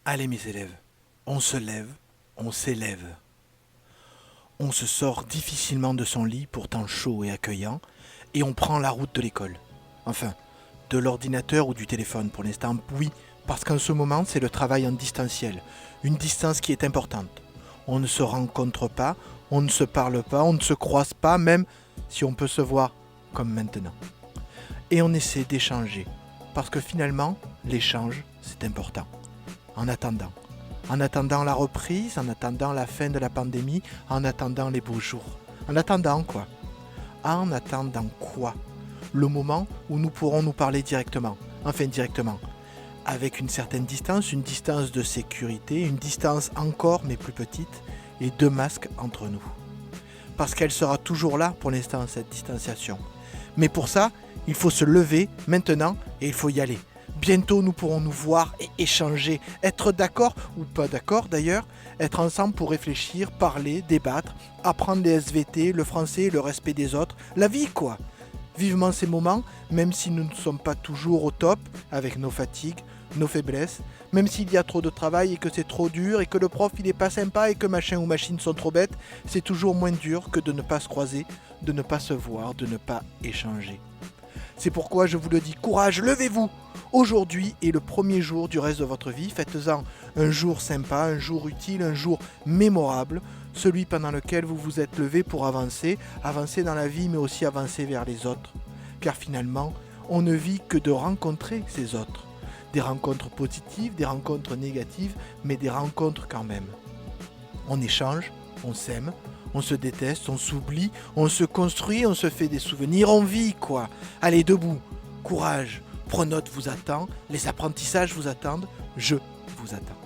Allez mes élèves, on se lève, on s'élève. On se sort difficilement de son lit, pourtant chaud et accueillant, et on prend la route de l'école. Enfin, de l'ordinateur ou du téléphone pour l'instant, oui, parce qu'en ce moment c'est le travail en distanciel, une distance qui est importante. On ne se rencontre pas, on ne se parle pas, on ne se croise pas, même si on peut se voir comme maintenant. Et on essaie d'échanger, parce que finalement, l'échange, c'est important. En attendant. En attendant la reprise, en attendant la fin de la pandémie, en attendant les beaux jours. En attendant quoi? En attendant quoi? Le moment où nous pourrons nous parler directement. Enfin directement. Avec une certaine distance, une distance de sécurité, une distance encore mais plus petite, et deux masques entre nous. Parce qu'elle sera toujours là pour l'instant, cette distanciation. Mais pour ça, il faut se lever maintenant et il faut y aller. Bientôt, nous pourrons nous voir et échanger, être d'accord ou pas d'accord d'ailleurs, être ensemble pour réfléchir, parler, débattre, apprendre les SVT, le français, le respect des autres, la vie quoi. Vivement ces moments, même si nous ne sommes pas toujours au top, avec nos fatigues, nos faiblesses, même s'il y a trop de travail et que c'est trop dur et que le prof il est pas sympa et que machin ou machine sont trop bêtes, c'est toujours moins dur que de ne pas se croiser, de ne pas se voir, de ne pas échanger. C'est pourquoi je vous le dis, courage, levez-vous. Aujourd'hui est le premier jour du reste de votre vie, faites-en un jour sympa, un jour utile, un jour mémorable, celui pendant lequel vous vous êtes levé pour avancer, avancer dans la vie mais aussi avancer vers les autres. Car finalement, on ne vit que de rencontrer ces autres. Des rencontres positives, des rencontres négatives, mais des rencontres quand même. On échange, on s'aime, on se déteste, on s'oublie, on se construit, on se fait des souvenirs, on vit quoi. Allez, debout, courage, Pronote vous attend, les apprentissages vous attendent, je vous attends.